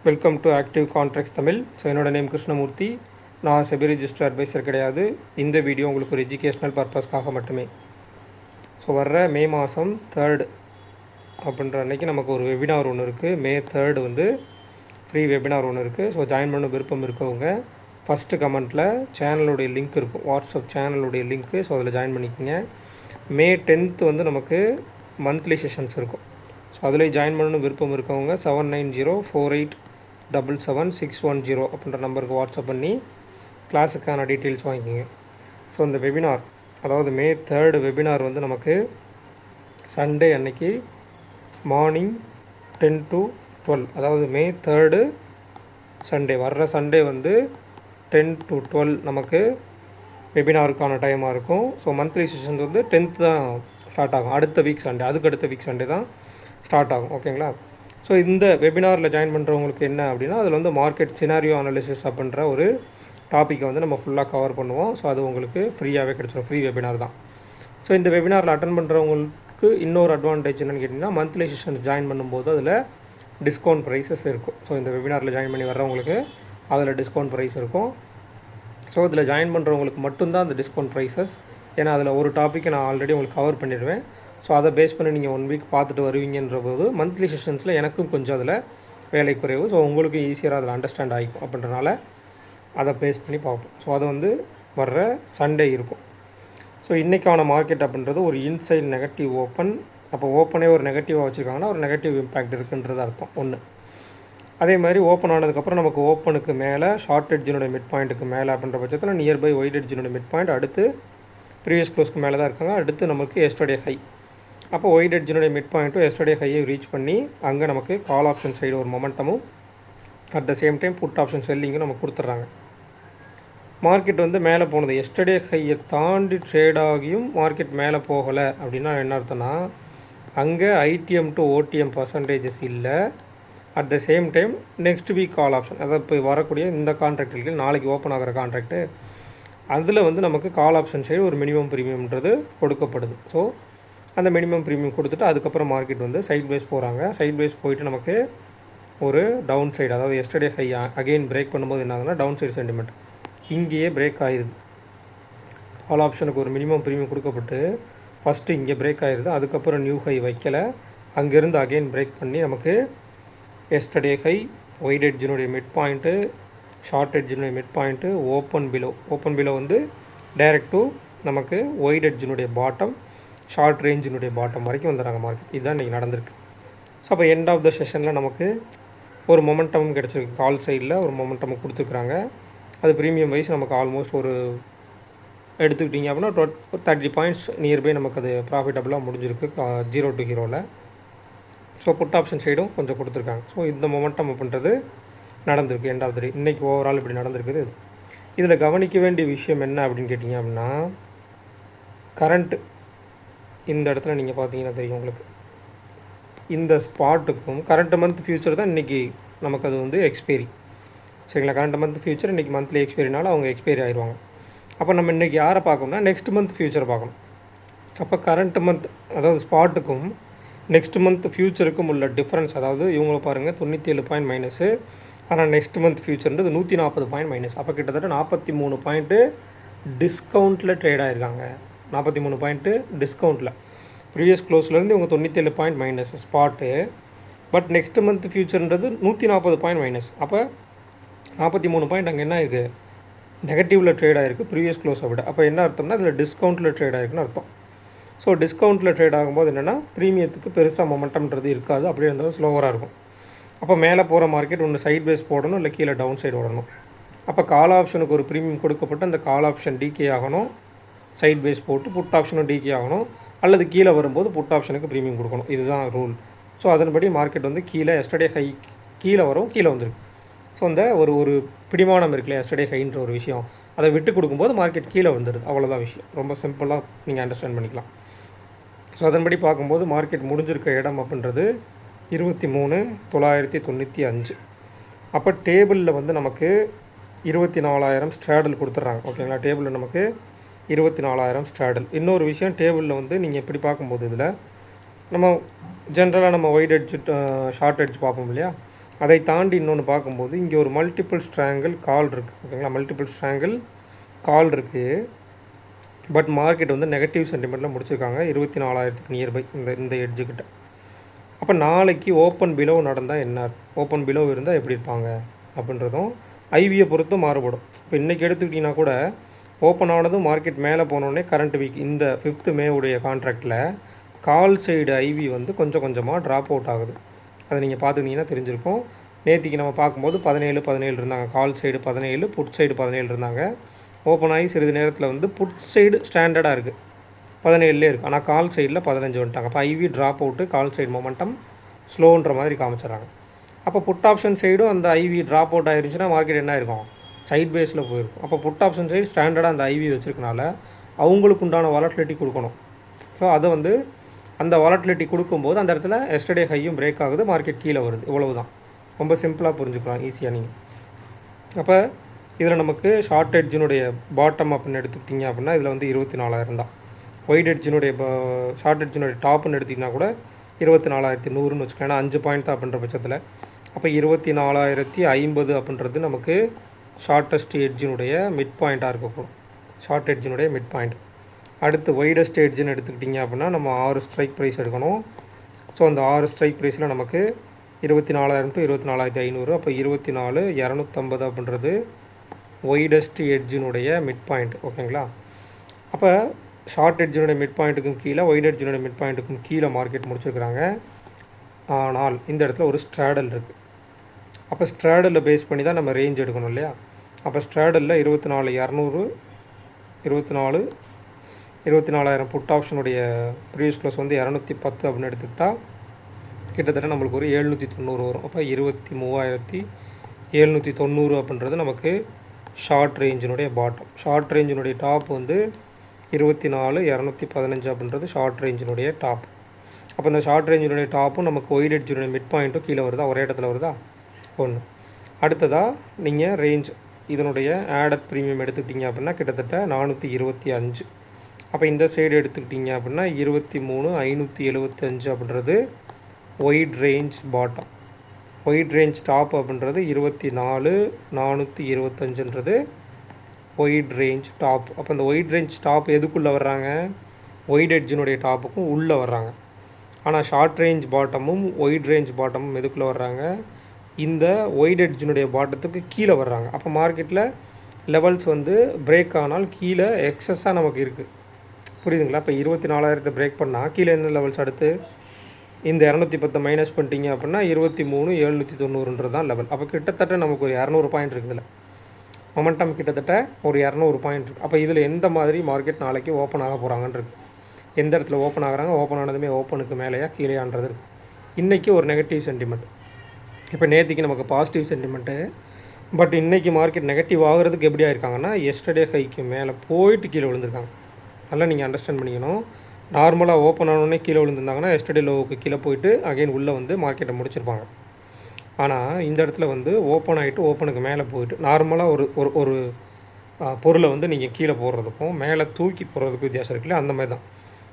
Welcome to active contracts Tamil. So என்னோட name Krishnamurthy. நான் SEBI register advisor கிடையாது. இந்த வீடியோ உங்களுக்கு ஒரு எஜுகேஷ்னல் பர்பஸ்க்காக மட்டுமே. ஸோ வர்ற மே மாதம் 3 அப்படின்ற அன்றைக்கி நமக்கு ஒரு வெபினார் ஒன்று இருக்குது. மே 3 வந்து ஃப்ரீ வெபினார் ஒன்று இருக்குது. ஸோ ஜாயின் பண்ண விருப்பம் இருக்கவங்க ஃபஸ்ட்டு கமெண்ட்டில் சேனலுடைய லிங்க் இருக்கும், வாட்ஸ்அப் சேனலுடைய லிங்க்கு. ஸோ அதில் ஜாயின் பண்ணிக்கோங்க. மே 10 வந்து நமக்கு மந்த்லி செஷன்ஸ் இருக்கும். ஸோ அதில் ஜாயின் பண்ணணும் விருப்பம் இருக்கவங்க 7904877610 அப்படின்ற நம்பருக்கு வாட்ஸ்அப் பண்ணி கிளாஸுக்கான டீட்டெயில்ஸ் வாங்கிக்கோங்க. ஸோ இந்த வெபினார், அதாவது மே 3 வெபினார் வந்து நமக்கு சண்டே அன்னைக்கு மார்னிங் 10 to 12, அதாவது மே 3 சண்டே, வர்ற சண்டே வந்து 10 to 12 நமக்கு வெபினாருக்கான டைமாக இருக்கும். ஸோ மந்த்லி செஷன்ஸ் வந்து 10th தான் ஸ்டார்ட் ஆகும். அடுத்த வீக் சண்டே, அதுக்கு அடுத்த வீக் சண்டே தான் ஸ்டார்ட் ஆகும். ஓகேங்களா? ஸோ இந்த வெபினாரில் ஜாயின் பண்ணுறவங்களுக்கு என்ன அப்படின்னா, அதில் வந்து மார்க்கெட் சினாரியோ அனாலிசிஸ் அப்படின்ற ஒரு டாப்பிக்கை வந்து நம்ம ஃபுல்லாக கவர் பண்ணுவோம். ஸோ அது உங்களுக்கு ஃப்ரீயாகவே கிடச்சிடும். ஃப்ரீ வெபினார் தான். ஸோ இந்த வெபினாரில் அட்டன் பண்ணுறவங்களுக்கு இன்னொரு அட்வான்டேஜ் என்னென்னு கேட்டிங்கன்னா, மந்த்லி செஷன் ஜாயின் பண்ணும்போது அதில் டிஸ்கவுண்ட் ப்ரைஸஸ் இருக்கும். ஸோ இந்த வெபினாரில் ஜாயின் பண்ணி வர்றவங்களுக்கு அதில் டிஸ்கவுண்ட் ப்ரைஸ் இருக்கும். ஸோ இதில் ஜாயின் பண்ணுறவங்களுக்கு மட்டும்தான் அந்த டிஸ்கவுண்ட் ப்ரைஸஸ். ஏன்னா அதில் ஒரு டாப்பிக்கை நான் ஆல்ரெடி உங்களுக்கு கவர் பண்ணிடுவேன். ஸோ அதை பேஸ் பண்ணி நீங்கள் 1 வீக் பார்த்துட்டு வருவீங்கன்ற போது மந்த்லி செஷன்ஸில் எனக்கும் கொஞ்சம் அதில் வேலை குறைவு. ஸோ உங்களுக்கும் ஈஸியாக அதில் அண்டர்ஸ்டாண்ட் ஆகிக்கும். அப்படின்றனால அதை பேஸ் பண்ணி பார்ப்போம். ஸோ அது வந்து வர்ற சண்டே இருக்கும். ஸோ இன்றைக்கான மார்க்கெட் அப்படின்றது ஒரு இன்சைட் நெகட்டிவ் ஓப்பன். அப்போ ஓப்பனே ஒரு நெகட்டிவாக வச்சுருக்காங்கன்னா ஒரு நெகட்டிவ் இம்பேக்ட் இருக்குன்றது அர்த்தம் ஒன்று. அதே மாதிரி ஓப்பன் ஆனதுக்கப்புறம் நமக்கு ஓப்பனுக்கு மேலே ஷார்ட் எட்ஜினுடைய மிட் பாயிண்ட்டுக்கு மேலே அப்படின்ற பட்சத்தில் நியர்பை ஒயிட் எட்ஜினுடைய மிட் பாயிண்ட், அடுத்து ப்ரீவியஸ் க்ளோஸ்க்கு மேலே தான் இருக்காங்க. அடுத்து நமக்கு எஸ்டர்டே ஹை. அப்போ ஒயிட் எட்ஜினுடைய மிட் பாயிண்ட்டும் எஸ்டர்டே ஹையை ரீச் பண்ணி அங்கே நமக்கு கால் ஆப்ஷன் சைடு ஒரு மொமெண்டமும், at the same time put option செல்லிங்கும் நமக்கு கொடுத்துட்றாங்க. மார்க்கெட் வந்து மேலே போனது, எஸ்டர்டே ஹையை தாண்டி ட்ரேட் ஆகியும் மார்க்கெட் மேலே போகலை அப்படின்னா என்ன அர்த்தம்னா, அங்கே ஐடிஎம் டு ஓடிஎம் பர்சன்டேஜஸ் இல்லை. At the same time next week call option, அதாவது இப்போ வரக்கூடிய இந்த கான்ட்ராக்டுக்கு நாளைக்கு ஓப்பன் ஆகிற கான்ட்ராக்டு, அதில் வந்து நமக்கு கால் ஆப்ஷன் சைடு ஒரு மினிமம் ப்ரீமியம்ன்றது கொடுக்கப்படுது. ஸோ அந்த மினிமம் ப்ரீமியம் கொடுத்துட்டு அதுக்கப்புறம் மார்க்கெட் வந்து சைட் பேஸ் போகிறாங்க. சைட் பேஸ் போயிட்டு நமக்கு ஒரு டவுன் சைடு, அதாவது எஸ்டர்டே ஹை அகெயின் பிரேக் பண்ணும்போது என்ன ஆகுதுன்னா டவுன் சைடு சென்டிமெண்ட் இங்கேயே பிரேக் ஆகிடுது. கால் ஆப்ஷனுக்கு ஒரு மினிமம் ப்ரீமியம் கொடுக்கப்பட்டு ஃபஸ்ட்டு இங்கே பிரேக் ஆகிடுது. அதுக்கப்புறம் நியூ ஹை வைக்கலை, அங்கேருந்து அகெயின் பிரேக் பண்ணி நமக்கு எஸ்டர்டே ஹை, ஒயிட் எட்ஜினுடைய மிட் பாயிண்ட்டு, ஷார்ட் எட்ஜினுடைய மிட் பாயிண்ட்டு, ஓப்பன் பிலோ வந்து டைரக்ட் டு நமக்கு ஒயிட் எட்ஜினுடைய பாட்டம், ஷார்ட் ரேஞ்சினுடைய பாட்டம் வரைக்கும் வந்துடுறாங்க மார்க்கெட். இதுதான் இன்றைக்கி நடந்திருக்கு. ஸோ அப்போ எண்ட் ஆஃப் த செஷனில் நமக்கு ஒரு மொமெண்டமும் கிடச்சிருக்கு. கால் சைடில் ஒரு மொமெண்டமும் கொடுத்துருக்குறாங்க. அது ப்ரீமியம் வைஸ் நமக்கு ஆல்மோஸ்ட் ஒரு எடுத்துக்கிட்டிங்க அப்படின்னா 30 பாயிண்ட்ஸ் நியர்பை நமக்கு அது ப்ராஃபிட்டபுளாக முடிஞ்சிருக்கு 0 to ஹீரோவில். ஸோ புட் ஆப்ஷன் சைடும் கொஞ்சம் கொடுத்துருக்காங்க. ஸோ இந்த மொமெண்டம் அப்படின்றது நடந்திருக்கு எண்ட் ஆஃப் த டே. இன்றைக்கி ஓவரால் இப்படி நடந்திருக்குது. இதில் கவனிக்க வேண்டிய விஷயம் என்ன அப்படின்னு கேட்டிங்க அப்படின்னா, கரண்ட்டு இந்த இடத்துல நீங்கள் பார்த்தீங்கன்னா தெரியும் உங்களுக்கு, இந்த ஸ்பாட்டுக்கும் கரண்ட் மந்த் ஃபியூச்சர் தான் இன்றைக்கி நமக்கு அது வந்து எக்ஸ்பைரி. சரிங்களா? கரண்ட் மந்த் ஃபியூச்சர் இன்றைக்கி மந்த்லி எக்ஸ்பைரினால அவங்க எக்ஸ்பைரி ஆயிடுவாங்க. அப்போ நம்ம இன்றைக்கி யாரை பார்க்கணும்னா நெக்ஸ்ட் மந்த் ஃபியூச்சர் பார்க்கணும். அப்போ கரண்ட் மந்த், அதாவது ஸ்பாட்டுக்கும் நெக்ஸ்ட் மந்த் ஃபியூச்சருக்கும் உள்ள டிஃப்ரென்ஸ், அதாவது இவங்களை பாருங்கள் 97 பாயிண்ட் மைனஸு, ஆனால் நெக்ஸ்ட் மந்த் ஃபியூச்சர்ன்றது 140 பாயிண்ட் மைனஸ். அப்போ கிட்டத்தட்ட 43 பாயிண்ட்டு டிஸ்கவுண்ட்டில் ட்ரேட் ஆகிருக்காங்க. 43 பாயிண்ட்டு டிஸ்கவுண்ட்டில். ப்ரீவியஸ் க்ளோஸ்லேருந்து இவங்க 97 point minus spot. But next month ஃபியூச்சர்ன்றது 140 பாயிண்ட் மைனஸ். அப்போ 43 பாயிண்ட் அங்கே என்ன இருக்குது, நெகட்டிவில் ட்ரேட் ஆகிருக்கு ப்ரீவியஸ் க்ளோஸை விட. அப்போ என்ன அர்த்தம்னா இதில் டிஸ்கவுண்ட்டில் ட்ரேட் ஆகிருக்குன்னு அர்த்தம். ஸோ டிஸ்கவுண்ட்டில் ட்ரேட் ஆகும்போது என்னென்னா ப்ரீமியத்துக்கு பெருசாக மொமெண்டம்ன்றது இருக்காது. அப்படியே இருந்தாலும் ஸ்லோவராக இருக்கும். அப்போ மேலே போகிற மார்க்கெட் ஒன்று சைட் பேஸ் போடணும், இல்லை கீழே டவுன் சைடு ஓடணும். அப்போ கால் ஆப்ஷனுக்கு ஒரு ப்ரீமியம் கொடுக்கப்பட்டு அந்த கால் ஆப்ஷன் டிகே ஆகணும், சைட் பேஸ் போட்டு புட் ஆப்ஷனும் டிகே ஆகணும், அல்லது கீழே வரும்போது புட் ஆப்ஷனுக்கு ப்ரீமியம் கொடுக்கணும். இதுதான் ரூல். ஸோ அதன்படி மார்க்கெட் வந்து கீழே எஸ்டர்டே ஹை கீழே வரும், கீழே வந்துருக்கு. ஸோ அந்த ஒரு பிடிமானம் இருக்குல்ல எஸ்டர்டே ஹைன்ற ஒரு விஷயம், அதை விட்டு கொடுக்கும்போது மார்க்கெட் கீழே வந்துடுது. அவ்வளோதான் விஷயம். ரொம்ப சிம்பிளாக நீங்கள் அண்டர்ஸ்டாண்ட் பண்ணிக்கலாம். ஸோ அதன்படி பார்க்கும்போது மார்க்கெட் முடிஞ்சிருக்க இடம் அப்படின்றது 23,995. அப்போ டேபிளில் வந்து நமக்கு 24,000 ஸ்ட்ராடல் கொடுத்துட்றாங்க. ஓகேங்களா? டேபிளில் நமக்கு 24,000 ஸ்ட்ராடல். இன்னொரு விஷயம், டேபிளில் வந்து நீங்கள் எப்படி பார்க்கும்போது இதில் நம்ம ஜென்ரலாக நம்ம ஒயிட் எட்ஜ் ஷார்ட் எட்ஜ் பார்ப்போம் இல்லையா, அதை தாண்டி இன்னொன்று பார்க்கும்போது இங்கே ஒரு மல்டிபிள் ஸ்ட்ராங்கிள் கால் இருக்குது, ஓகேங்களா. மல்டிபிள் ஸ்ட்ராங்கிள் கால் இருக்குது. பட் மார்க்கெட் வந்து நெகட்டிவ் சென்டிமெண்ட்டில் முடிச்சிருக்காங்க 24,000க்கு நியர்பை இந்த எட்ஜுக்கிட்ட. அப்போ நாளைக்கு ஓப்பன் பிலோ நடந்தால் என்ன, ஓப்பன் பிலோ இருந்தால் எப்படி இருப்பாங்க அப்படின்றதும் ஐவியை பொறுத்து மாறுபடும். இப்போ இன்றைக்கி எடுத்துக்கிட்டிங்கன்னா கூட ஓப்பன் ஆனதும் மார்க்கெட் மேலே போனோடனே கரண்ட் வீக் இந்த 5th May உடைய கான்ட்ராக்டில் கால் சைடு ஐவி வந்து கொஞ்சம் கொஞ்சமாக ட்ராப் அவுட் ஆகுது. அதை நீங்கள் பார்த்துக்கிட்டிங்கன்னா தெரிஞ்சிருக்கும். நேற்றுக்கு நம்ம பார்க்கும்போது 17 இருந்தாங்க, கால் சைடு 17, புட் சைடு 17 இருந்தாங்க. ஓப்பன் ஆகி சிறிது நேரத்தில் வந்து புட் சைடு ஸ்டாண்டர்டாக இருக்குது 17லே இருக்குது, ஆனால் கால் சைடில் 15 வந்துட்டாங்க. அப்போ IV drop out, call side momentum ஸ்லோன்ற மாதிரி காமிச்சிடறாங்க. அப்போ புட் ஆப்ஷன் சைடும் அந்த ஐவி ட்ராப் அவுட் ஆயிருந்துச்சுன்னா மார்க்கெட் என்ன இருக்கும், சைட் பேஸில் போயிருக்கும். அப்போ புட் ஆப்ஷன் சைடு ஸ்டாண்டர்டாக அந்த ஐவி வச்சுருக்கனால அவங்களுக்கு உண்டான வாலட்டிலிட்டி கொடுக்கணும். ஸோ அதை வந்து அந்த வாலட்டிலிட்டி கொடுக்கும்போது அந்த இடத்துல எஸ்டர்டே ஹையும் பிரேக் ஆகுது, மார்க்கெட் கீழே வருது. இவ்வளவு தான், ரொம்ப சிம்பிளாக புரிஞ்சுக்கலாம் ஈஸியாக நீங்கள். அப்போ இதில் நமக்கு ஷார்ட் எட்ஜினுடைய பாட்டம் அப்படின்னு எடுத்துக்கிட்டிங்க அப்படின்னா இதில் வந்து 24,000 தான். ஒயிட் எட்ஜினுடைய ஷார்ட் எட்ஜினுடைய டாப்புன்னு எடுத்திங்கன்னா கூட 24,100ன்னு வச்சுக்கலாம். ஏன்னா 5 பாயிண்ட் தான் அப்படின்ற பட்சத்தில். அப்போ 24,050 அப்படின்றது நமக்கு ஷார்ட்டஸ்ட் எட்ஜினுடைய மிட் பாயிண்ட்டாக இருக்கக்கூடும், ஷார்ட் எட்ஜினுடைய மிட் பாயிண்ட். அடுத்து ஒய்டஸ்ட் எட்ஜின்னு எடுத்துக்கிட்டிங்க அப்படின்னா நம்ம 6 ஸ்ட்ரைக் ப்ரைஸ் எடுக்கணும். ஸோ அந்த 6 ஸ்ட்ரைக் ப்ரைஸில் நமக்கு 24,000 to 24,500. அப்போ 24,250 அப்படின்றது ஒய்டஸ்ட் எட்ஜினுடைய மிட் பாயிண்ட், ஓகேங்களா. அப்போ ஷார்ட் எட்ஜினுடைய மிட் பாயிண்ட்டுக்கும் கீழே, ஒயிட் எட்ஜினுடைய மிட் பாயிண்ட்டுக்கும் கீழே மார்க்கெட் முடிச்சிருக்கிறாங்க. ஆனால் இந்த இடத்துல ஒரு ஸ்ட்ராடல் இருக்குது. அப்போ ஸ்ட்ராடலில் பேஸ் பண்ணி தான் நம்ம ரேஞ்ச் எடுக்கணும் இல்லையா. அப்போ ஸ்ட்ராடலில் 24,000 புட் ஆப்ஷனுடைய ப்ரீவியஸ் க்ளோஸ் வந்து 210 அப்படின்னு எடுத்துக்கிட்டால் கிட்டத்தட்ட நம்மளுக்கு ஒரு 790 வரும். அப்போ 23,790 அப்படின்றது நமக்கு ஷார்ட் ரேஞ்சினுடைய பாட்டம். ஷார்ட் ரேஞ்சினுடைய டாப் வந்து 24,215 அப்படின்றது ஷார்ட் ரேஞ்சினுடைய டாப். அப்போ இந்த ஷார்ட் ரேஞ்சினுடைய டாப்பும் நமக்கு ஒயிட் எட்ஜினுடைய மிட் பாயிண்ட்டும் கீழே வருதா, ஒரே இடத்துல வருதா, ஒன்று. அடுத்ததாக நீங்கள் ரேஞ்ச் இதனுடைய ஆடட் ப்ரீமியம் எடுத்துக்கிட்டிங்க அப்படின்னா கிட்டத்தட்ட 425. அப்போ இந்த சைடு எடுத்துக்கிட்டிங்க அப்படின்னா 23,575 அப்படின்றது white range bottom. White range top அப்படின்றது 24,425ன்றது ஒயிட் ரேஞ்ச் டாப். அப்போ இந்த ஒயிட் ரேஞ்ச் டாப் எதுக்குள்ளே வர்றாங்க, ஒயிட் எட்ஜினுடைய டாப்புக்கும் உள்ளே வர்றாங்க. ஆனால் ஷார்ட் ரேஞ்ச் பாட்டமும் ஒயிட் ரேஞ்ச் பாட்டமும் எதுக்குள்ளே வர்றாங்க, இந்த ஒயிட் எட்ஜினுடைய பாட்டத்துக்கு கீழே வர்றாங்க. அப்போ மார்க்கெட்டில் லெவல்ஸ் வந்து பிரேக் ஆனால் கீழே எக்ஸஸாக நமக்கு இருக்குது, புரியுதுங்களா. இப்போ 24,000 பிரேக் பண்ணால் கீழே என்ன லெவல்ஸ், அடுத்து இந்த 210 மைனஸ் பண்ணிட்டீங்க அப்படின்னா 23,790 தான் லெவல். அப்போ கிட்டத்தட்ட நமக்கு ஒரு 200 பாயிண்ட் இருக்குதுல்ல, மொமெண்டம் கிட்டத்தட்ட ஒரு 200 பாயிண்ட் இருக்குது. அப்போ இதில் எந்த மாதிரி மார்க்கெட் நாளைக்கு ஓப்பன் ஆக போகிறாங்கன்றது, எந்த இடத்துல ஓப்பன் ஆகிறாங்க, ஓப்பன் ஆனதுமே ஓப்பனுக்கு மேலேயா கீழேயான்றது இருக்குது. இன்றைக்கி ஒரு நெகட்டிவ் சென்டிமெண்ட், இப்போ நேற்றுக்கு நமக்கு பாசிட்டிவ் சென்டிமெண்ட்டு. பட் இன்றைக்கி மார்க்கெட் நெகட்டிவ் ஆகிறதுக்கு எப்படி ஆயிருக்காங்கன்னா எஸ்டர்டே ஹைக்கு மேலே போயிட்டு கீழே விழுந்திருக்காங்க. நல்லா நீங்கள் அண்டர்ஸ்டாண்ட் பண்ணிக்கணும். நார்மலாக ஓப்பன் ஆனோடனே கீழே விழுந்திருந்தாங்கன்னா எஸ்டர்டே லோவுக்கு கீழே போயிட்டு அகைன் உள்ளே வந்து மார்க்கெட்டை முடிச்சிருப்பாங்க. ஆனால் இந்த இடத்துல வந்து ஓப்பன் ஆகிட்டு ஓப்பனுக்கு மேலே போயிட்டு நார்மலாக ஒரு ஒரு பொருளை வந்து நீங்கள் கீழே போடுறதுக்கும் மேலே தூக்கி போடுறதுக்கும் வித்தியாசம் இருக்குல்ல, அந்த மாதிரி தான்.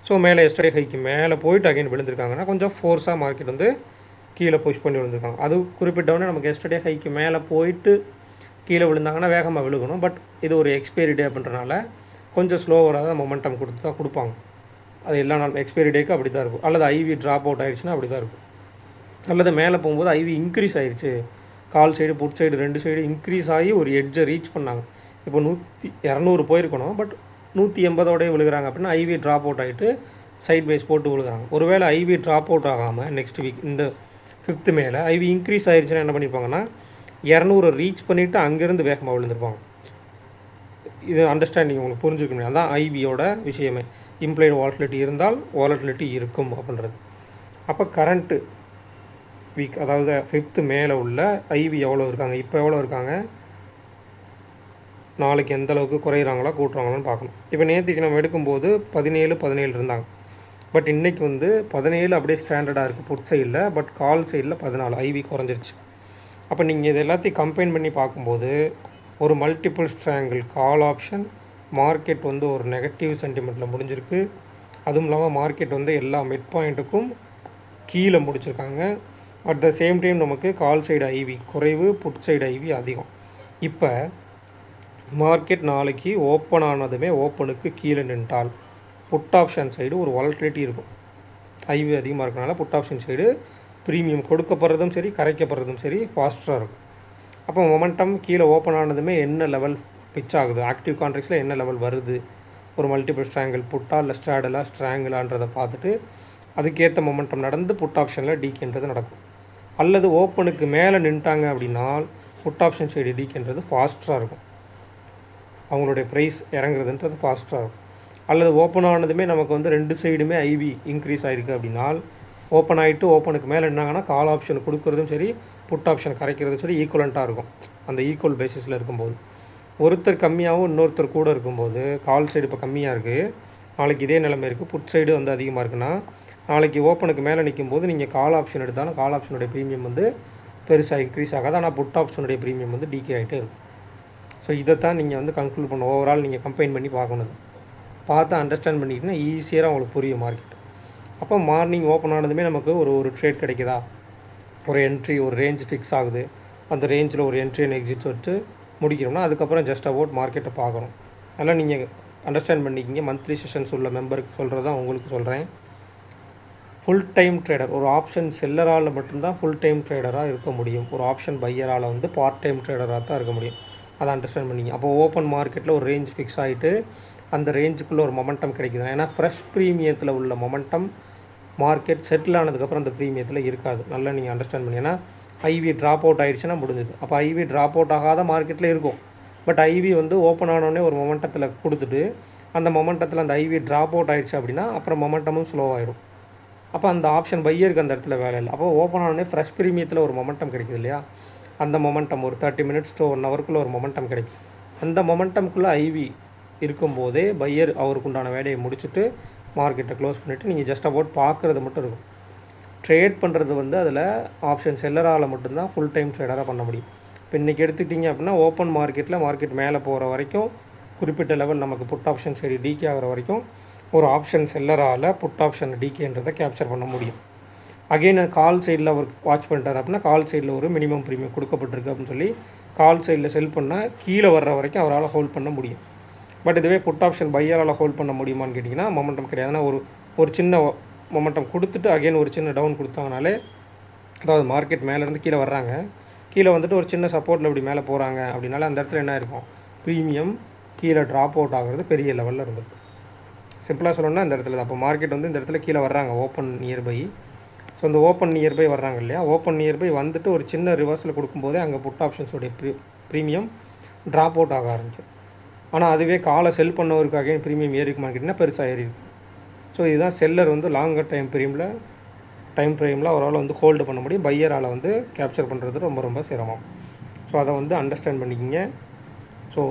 ஸோ மேலே எஸ்டர்டே ஹைக்கு மேலே போயிட்டு அகைன் விழுந்திருக்காங்கன்னா கொஞ்சம் ஃபோர்ஸாக மார்க்கெட் வந்து கீழே புஷ் பண்ணி விழுந்திருக்காங்க. அது குறிப்பிட்டவொடனே நமக்கு எஸ்டர்டே ஹைக்கு மேலே போயிட்டு கீழே விழுந்தாங்கன்னா வேகமாக விழுகணும். பட் இது ஒரு எக்ஸ்பைரி டே அப்படின்றனால கொஞ்சம் ஸ்லோவராக தான் மொமெண்டம் கொடுப்பாங்க. அது எல்லா நாள் எக்ஸ்பைரி டேக்கு அப்படி தான் இருக்கும். அல்லது ஐவி ட்ராப் அவுட் ஆகிடுச்சுன்னா அப்படி தான் இருக்கும். அல்லது மேலே போகும்போது ஐவி இன்க்ரீஸ் ஆகிடுச்சு, கால் side foot side 2 side increase ஆகி ஒரு எட்ஜை ரீச் பண்ணாங்க. இப்போ 200 போயிருக்கணும், பட் 180 விழுகிறாங்க அப்படின்னா ஐவி ட்ராப் அவுட் ஆகிட்டு சைட் வைஸ் போட்டு விழுகிறாங்க. ஒருவேளை ஐவி ட்ராப் அவுட் ஆகாமல் நெக்ஸ்ட் வீக் இந்த 5th Mayல ஐவி இன்க்ரீஸ் ஆகிடுச்சுன்னா என்ன பண்ணியிருப்பாங்கன்னா 200 ரீச் பண்ணிவிட்டு அங்கேருந்து வேகமாக விழுந்திருப்பாங்க. இது அண்டர்ஸ்டாண்டிங் உங்களுக்கு புரிஞ்சுக்கணும். அதுதான் ஐவியோட விஷயமே. இம்ப்ளைடு வாலட்டிலிட்டி இருந்தால் வாலட்டிலிட்டி இருக்கும் அப்படின்றது. அப்போ கரண்ட்டு வீக் அதாவது 5th Mayல உள்ள ஐவி எவ்வளோ இருக்காங்க, இப்போ எவ்வளோ இருக்காங்க, நாளைக்கு எந்த அளவுக்கு குறையிறாங்களா கூட்டுறாங்களான்னு பார்க்கணும். இப்போ நேற்றுக்கு நம்ம எடுக்கும்போது 17 இருந்தாங்க. பட் இன்றைக்கி வந்து 17 அப்படியே ஸ்டாண்டர்டாக இருக்குது புட் சைடில், பட் கால் சைடில் 14 ஐவி குறைஞ்சிருச்சு. அப்போ நீங்கள் இது எல்லாத்தையும் கம்பைன் பண்ணி பார்க்கும்போது ஒரு multiple strangle call option market வந்து ஒரு நெகட்டிவ் சென்டிமெண்ட்டில் முடிஞ்சிருக்கு. அதுவும் இல்லாமல் மார்க்கெட் வந்து எல்லா மிட் பாயிண்ட்டுக்கும் கீழே முடிச்சிருக்காங்க. அட் த சேம் டைம் நமக்கு கால் சைடு ஐவி குறைவு, புட் சைடு ஐவி அதிகம். இப்போ மார்க்கெட் நாளைக்கு ஓப்பன் ஆனதுமே ஓப்பனுக்கு கீழே நின்றால் புட் ஆப்ஷன் சைடு ஒரு வாலட்டிலிட்டி இருக்கும். ஐவி அதிகமாக இருக்கனால புட் ஆப்ஷன் சைடு ப்ரீமியம் கொடுக்கப்படுறதும் சரி, கரைக்கப்படுறதும் சரி ஃபாஸ்ட்டாக இருக்கும். அப்போ மொமெண்டம் கீழே ஓப்பன் ஆனதுமே என்ன லெவல் பிச் ஆகுது, ஆக்டிவ் கான்ட்ராக்ட்ஸில் என்ன லெவல் வருது, ஒரு மல்டிபிள் ஸ்ட்ராங்கிள் புட்டா இல்லை ஸ்ட்ராடலாக ஸ்ட்ராங்கிளான்றதை பார்த்துட்டு அதுக்கேற்ற மொமெண்டம் நடந்து புட் ஆப்ஷனில் டீக்கின்றது நடக்கும். அல்லது ஓப்பனுக்கு மேலே நின்ட்டாங்க அப்படின்னா புட் ஆப்ஷன் சைடு டீக்கின்றது ஃபாஸ்ட்டாக இருக்கும், அவங்களுடைய ப்ரைஸ் இறங்குறதுன்றது ஃபாஸ்ட்டாக இருக்கும். அல்லது ஓப்பன் ஆனதுமே நமக்கு வந்து ரெண்டு சைடுமே ஐவி இன்க்ரீஸ் ஆகிருக்கு அப்படின்னா ஓப்பன் ஆகிட்டு ஓப்பனுக்கு மேலே என்னாங்கன்னா கால் ஆப்ஷன் கொடுக்குறதும் சரி, புட் ஆப்ஷன் கரைக்கிறதும் சரி ஈக்குவலண்ட்டாக இருக்கும். அந்த ஈக்குவல் பேசிஸில் இருக்கும்போது ஒருத்தர் கம்மியாகவும் இன்னொருத்தர் கூட இருக்கும்போது கால் சைடு இப்போ கம்மியாக இருக்குது, நாளைக்கு இதே நிலைமை இருக்குது, புட் சைடு வந்து அதிகமாக இருக்குன்னா நாளைக்கு ஓப்பனுக்கு மேலே நிற்கும் போது நீங்கள் கால் ஆப்ஷன் எடுத்தாலும் கால் ஆப்ஷனுடைய ப்ரீமியம் வந்து பெருசாக இன்க்ரீஸ் ஆகாது, ஆனால் புட் ஆப்ஷனுடைய ப்ரீமியம் வந்து டிகே ஆகிட்டே இருக்கும். ஸோ இதைத்தான் நீங்கள் வந்து கன்க்ளூட் பண்ண ஓவரால் நீங்கள் கம்பைன் பண்ணி பார்க்கணும். பார்த்து அண்டர்ஸ்டாண்ட் பண்ணிக்கிட்டீங்கன்னா ஈஸியாக உங்களுக்கு புரியும் மார்க்கெட். அப்போ மார்னிங் ஓப்பன் ஆனதுமே நமக்கு ஒரு ட்ரேட் கிடைக்குதா, ஒரு என்ட்ரி ஒரு ரேஞ்ச் ஃபிக்ஸ் ஆகுது, அந்த ரேஞ்சில் ஒரு என்ட்ரி அண்ட் எக்ஸிட் வச்சு முடிக்கிறோம்னா அதுக்கப்புறம் ஜஸ்ட் அபவுட் மார்க்கெட்டை பார்க்கணும். அதெல்லாம் நீங்கள் அண்டர்ஸ்டாண்ட் பண்ணிக்கிங்க. மந்த்லி செஷன்ஸ் உள்ள மெம்பருக்கு சொல்கிறது தான் உங்களுக்கு சொல்கிறேன். ஃபுல் டைம் ட்ரேடர் ஒரு ஆப்ஷன் செல்லரால் மட்டும்தான் ஃபுல் டைம் ட்ரேடராக இருக்க முடியும். ஒரு ஆப்ஷன் பையரால் வந்து பார்ட் டைம் ட்ரேடராக தான் இருக்க முடியும். அதை அண்டர்ஸ்டாண்ட் பண்ணிங்க. அப்போ ஓப்பன் மார்க்கெட்டில் ஒரு ரேஞ்ச் ஃபிக்ஸ் ஆகிட்டு அந்த ரேஞ்சுக்குள்ளே ஒரு மொமெண்டம் கிடைக்குது. ஏன்னா ஃப்ரெஷ் ப்ரீமியத்தில் உள்ள மொமெண்டம் மார்க்கெட் செட்டில் ஆனதுக்கப்புறம் அந்த ப்ரீமியத்தில் இருக்காது. நல்லா நீங்கள் அண்டர்ஸ்டாண்ட் பண்ணி. ஏன்னா ஐவி ட்ராப் அவுட் ஆகிடுச்சுன்னா முடிஞ்சுது. அப்போ ஐவி ட்ராப் அவுட் ஆகாத மார்க்கெட்டில் இருக்கும். பட் ஐவி வந்து ஓப்பன் ஆனோடனே ஒரு மொமெண்டத்தில் கொடுத்துட்டு அந்த மொமெண்டத்தில் அந்த ஐவி ட்ராப் அவுட் ஆகிடுச்சு அப்படின்னா அப்புறம் மொமெண்டமும் ஸ்லோவாகிடும். அப்போ அந்த ஆப்ஷன் பையருக்கு அந்த இடத்துல வேலை இல்லை. அப்போ ஓப்பன் ஆனோடனே ஃப்ரெஷ் ப்ரீமியத்தில் ஒரு மொமெண்டம் கிடைக்குது இல்லையா, அந்த மொமெண்டம் ஒரு 30 மினிட்ஸ் to 1 ஹவருக்குள்ளே ஒரு மொமெண்டம் கிடைக்கும். அந்த மொமெண்டம்குள்ளே ஐவி இருக்கும்போதே பையர் அவருக்கு உண்டான வேலையை முடிச்சுட்டு மார்க்கெட்டை க்ளோஸ் பண்ணிவிட்டு நீங்கள் ஜஸ்ட் அபவுட் பார்க்குறது மட்டும் இருக்கும். ட்ரேட் பண்ணுறது வந்து அதில் ஆப்ஷன் செல்லரால் மட்டும்தான் ஃபுல் டைம் ட்ரேடராக பண்ண முடியும். இப்போ இன்றைக்கி எடுத்துக்கிட்டிங்க அப்படின்னா ஓப்பன் மார்க்கெட்டில் மார்க்கெட் மேலே போகிற வரைக்கும் குறிப்பிட்ட லெவல் நமக்கு புட் ஆப்ஷன் சரி டிகே ஆகிற வரைக்கும் ஒரு ஆப்ஷன் செல்லரால் புட் ஆப்ஷன் டிகேன்றதை கேப்சர் பண்ண முடியும். அகெயின் கால் சைடில் அவர் வாட்ச் பண்ணிட்டார் அப்படின்னா கால் சைடில் ஒரு மினிமம் ப்ரீமியம் கொடுக்கப்பட்டிருக்கு அப்படின்னு சொல்லி கால் சைடில் செல் பண்ணால் கீழே வர்ற வரைக்கும் அவரால் ஹோல்ட் பண்ண முடியும். பட் இதுவே புட் ஆப்ஷன் பையரால் ஹோல்ட் பண்ண முடியுமான்னு கேட்டிங்கன்னா மொமெண்டம் கிடையாது. ஏன்னா ஒரு சின்ன மொமெண்டம் கொடுத்துட்டு அகெயின் ஒரு சின்ன டவுன் கொடுத்தாங்கனாலே, அதாவது மார்க்கெட் மேலேருந்து கீழே வர்றாங்க, கீழே வந்துட்டு ஒரு சின்ன சப்போர்ட்டில் இப்படி மேலே போகிறாங்க அப்படின்னால அந்த இடத்துல என்ன இருக்கும், ப்ரீமியம் கீழே ட்ராப் அவுட் ஆகிறது பெரிய லெவலில் இருந்தது. சிம்பிளாக சொல்லணும்னா இந்த இடத்துல தான். அப்போ மார்க்கெட் வந்து இந்த இடத்துல கீழே வர்றாங்க ஓப்பன் நியர்பை. ஸோ இந்த ஓப்பன் நியர்பை வர்றாங்க இல்லையா, ஓப்பன் நியர்பை வந்துட்டு ஒரு சின்ன ரிவர்ஸில் கொடுக்கும்போதே அங்கே புட் ஆப்ஷன்ஸோடைய ப்ரீமியம் ட்ராப் அவுட் ஆக ஆரம்பிக்கும். ஆனால் அதுவே காலை செல் பண்ணவருக்கு அகைன் ப்ரீமியம் ஏறிக்குமான்னு கேட்டிங்கன்னா பெருசாக ஏறி இருக்குது. ஸோ இதுதான் செல்லர் வந்து லாங்கர் டைம் ஃப்ரேமில் அவரால் வந்து ஹோல்டு பண்ண முடியும், பையரால் வந்து கேப்சர் பண்ணுறது ரொம்ப ரொம்ப சிரமம். ஸோ அதை வந்து அண்டர்ஸ்டாண்ட் பண்ணிக்கிங்க. ஸோ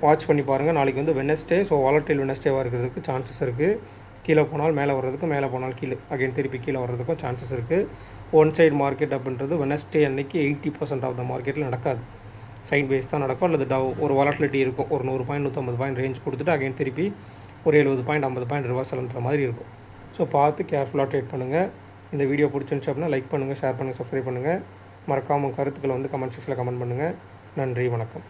வாட்ச் பண்ணி பாருங்கள். நாளைக்கு வந்து வெனஸ்டே, ஸோ வாலட்டைல் வெனஸ்டேவாக இருக்கிறதுக்கு சான்சஸ் இருக்குது. கீழே போனால் மேலே வர்றதுக்கும், மேலே போனால் கீழே அகைன் திருப்பி கீழே வர்றதுக்கும் சான்சஸ் இருக்குது. ஒன் சைடு மார்க்கெட் அப்படின்றது வெனஸ்டே அன்றைக்கி 80% ஆஃப் த மார்க்கெட்டில் நடக்காது, சைட் பேஸ் தான் நடக்கும். அல்லது ஒரு வாலட்டிலிட்டி இருக்கும், ஒரு 100 பாயிண்ட் 150 பாயிண்ட் ரேஞ்ச் கொடுத்துட்டு அகைன் திருப்பி ஒரு 70 பாயிண்ட் 50 பாயிண்ட் ரிவர்சல்ன்ற மாதிரி இருக்கும். ஸோ பார்த்து கேர்ஃபுல்லாக ட்ரேட் பண்ணுங்கள். இந்த வீடியோ பிடிச்சிருந்துச்சு அப்படின்னா லைக் பண்ணுங்கள், ஷேர் பண்ணுங்கள், சப்ஸ்கிரைப் பண்ணுங்கள். மறக்காமல் கருத்துக்களை வந்து கமெண்ட் செக்ஷனில் கமெண்ட் பண்ணுங்கள். நன்றி, வணக்கம்.